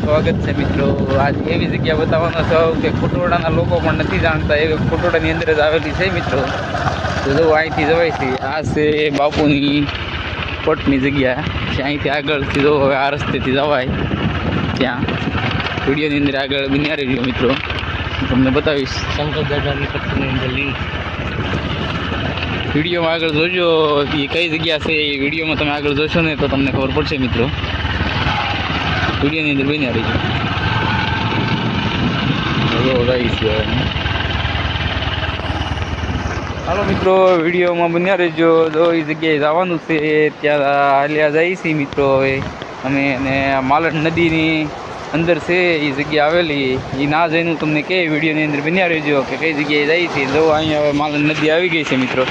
સ્વાગત છે મિત્રો। આજ એવી જગ્યા બતાવવાનો છું કે ખોટોડાના લોકો પણ નથી જાણતા એ ખોટોડાની અંદર જ આવેલી છે મિત્રો। તો જો અહીંથી જવાય છે, આ છે બાપુની પટની જગ્યા છે। અહીંથી આગળથી જો હવે આ રસ્તેથી જવાય ત્યાં વિડીયોની અંદર આગળ બન્યા રહેજો મિત્રો, તમને બતાવીશ શંકર દાદાની પટની અંદર લિંક વિડીયોમાં આગળ જોજો એ કઈ જગ્યા છે। એ વિડીયોમાં તમે આગળ જોશો ને તો તમને ખબર પડશે મિત્રો। વિડીયોની અંદર બન્યા રહીજો। હાલો મિત્રો, વિડીયોમાં બન્યા રહેજો। જો એ જગ્યાએ જવાનું છે ત્યાં હાલ્યા જઈએ છીએ મિત્રો। હવે અમે અને માલણ નદીની અંદર છે એ જગ્યા આવેલી, એ ના જઈને તમને કે વિડીયોની અંદર બન્યા રહેજો કે કઈ જગ્યાએ જઈએ છીએ। જો અહીંયા હવે માલણ નદી આવી ગઈ છે મિત્રો,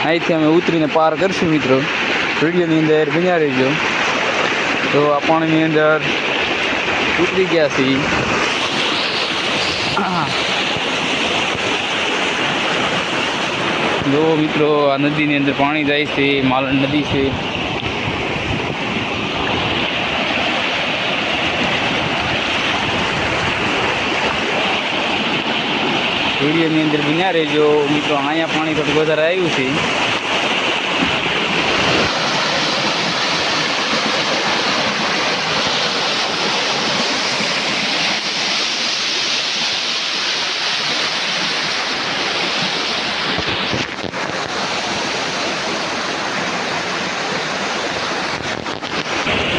અહીંથી અમે ઉતરીને પાર કરશું મિત્રો। વિડીયોની અંદર બન્યા રહેજો। તો આ પાણીની અંદર ઉતરી ગયા છીએ। જો મિત્રો આ નદીની અંદર પાણી જાય છે, માલણ નદી છે। વિડીયોની અંદર બન્યા રહેજો મિત્રો। અહીંયા પાણી થોડું વધારે આવ્યું છે।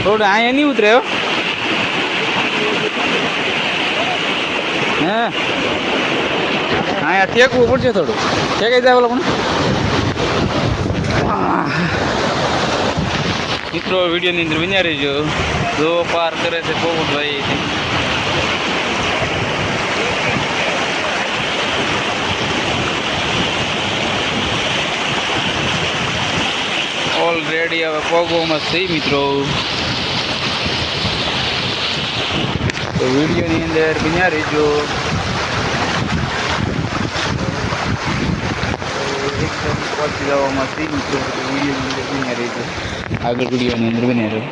થોડું અહીંયા નહીં ઉતરે હો, હે અહીંયા ટેકવું પડશે, થોડું ટેકાઈ જાય ઓલો પણ મિત્રો। વિડીયોની અંદર બન્યા રહેજો। જો પાર કરે છે પોપટભાઈ, ઓલરેડી હવે પગોમાં છે મિત્રો। તો વિડીયોની અંદર બન્યા રહેજો। એકદમ પહોંચી જવામાં છે મિત્રો। તો વિડીયોની અંદર બન્યા રહેજો, આગળ વિડીયોની અંદર બન્યા રહેજો।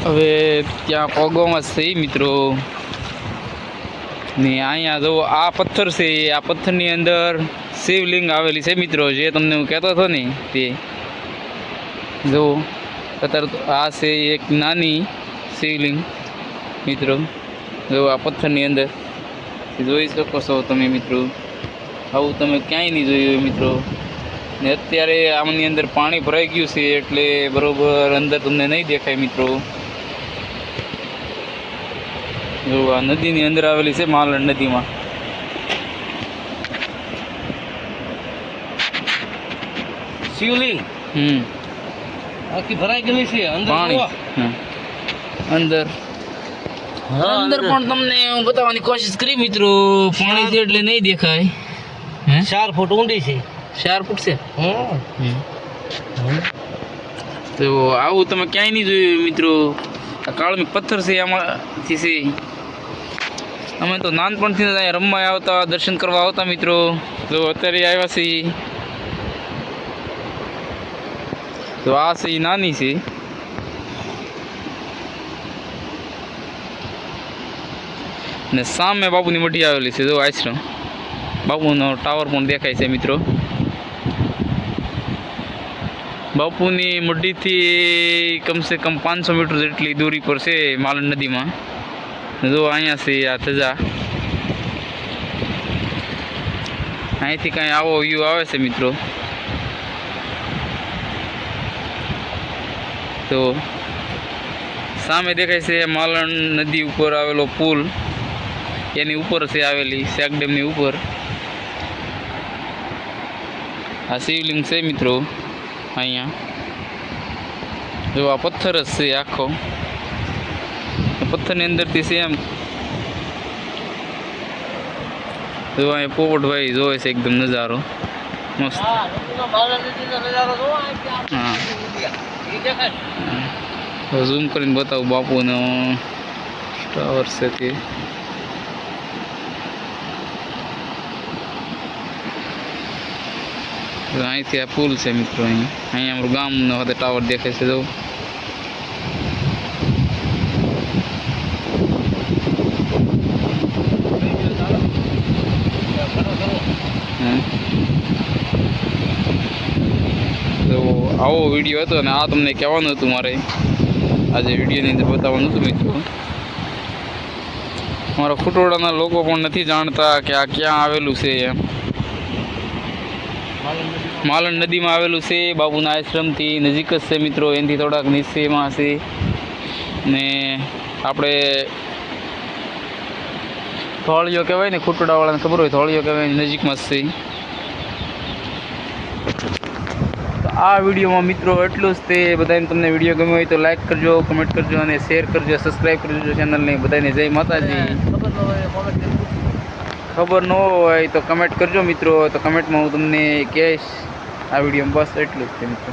હવે ત્યાં પગોમાં છે મિત્રો ને અહીંયા જો આ પથ્થર છે, આ પથ્થરની અંદર શિવલિંગ આવેલી છે મિત્રો। જે તમને હું કહેતો હતો ને તે જો અત્યારે આ છે એક નાની શિવલિંગ મિત્રો। જો આ પથ્થરની અંદર જોઈ શકો છો તમે મિત્રો, આવું તમે ક્યાંય નહીં જોયું મિત્રો। ને અત્યારે આમની અંદર પાણી ભરાઈ ગયું છે એટલે બરોબર અંદર તમને નહીં દેખાય મિત્રો। જો આ નદીની અંદર આવેલી છે માલણ નદીમાં। શિવલિંગ આખી ભરાઈ ગયેલી છે અંદર પાણી અંદર અંદર પણ તમને હું બતાવવાની કોશિશ કરી મિત્રો। પાણી છે એટલે નહીં દેખાય। 4 ફૂટ ઊંડી છે। 4 ફૂટ છે। તો આવું તમે ક્યાંય નહીં જોયું મિત્રો। આ કાળમી પથ્થર છે, આમાંથી છે। અમે તો નાનપણથી અહીંયા રમવા આવતા, દર્શન કરવા આવતા મિત્રો। તો અત્યારે આવ્યા છીએ। તો આ છે એ નાની છે, ને સામે બાપુની મઢી આવેલી છે। જો આશ્રમ બાપુનો ટાવર પણ દેખાય છે મિત્રો। બાપુની મઢીથી કમસે કમ 500 મીટર જેટલી દૂરી પર છે માલણ નદીમાં। જો અહીંયા છે આ ધજા, અહીંથી કાંઈ આવો વ્યૂ આવે છે મિત્રો। તો સામે દેખાય છે માલણ નદી ઉપર આવેલો પુલ, એની ઉપર છે આવેલી શેક ડેમની ઉપર આ શિવલિંગ છે મિત્રો। અહીંયા જો આ પથ્થર જ છે આખો, પથ્થરની અંદરથી છે એમ તો અહીંયા પોપટભાઈ જોવે છે એકદમ નજારો મસ્ત. હા હા ઝૂમ કરીને બતાવું બાપુનો ટાવર છે તે. અહીંથી આ પુલ છે મિત્રો. અહીંયા અમારું ગામનો સાથે ટાવર દેખાય છે. જો તો આવો વિડીયો હતો અને આ તમને કહેવાનું હતું મારે આજે વિડીયોની અંદર બતાવવાનું હતું મિત્રો. મારા ફુટોડાના લોકો પણ નથી જાણતા કે આ ક્યાં આવેલું છે એમ. માલણ નદીમાં આવેલું છે. બાપુના આશ્રમથી નજીક જ છે મિત્રો. એનાથી થોડાક નીચેમાં છે ને આપણે થોળીઓ કહેવાય ને, ખુટોડાવાળાને ખબર હોય થોળીઓ કહેવાય નજીકમાં જ છે. તો આ વિડીયોમાં મિત્રો એટલું જ તે. બધાને તમને વિડીયો ગમ્યો હોય તો લાઈક કરજો, કમેન્ટ કરજો અને શેર કરજો, સબસ્ક્રાઈબ કરજો ચેનલને. બધાને જય માતાજી. ખબર ન હોય તો કમેન્ટ કરજો મિત્રો. તો કમેન્ટમાં હું તમને કહીશ. આ વિડીયોમાં બસ એટલું જ છે મિત્રો.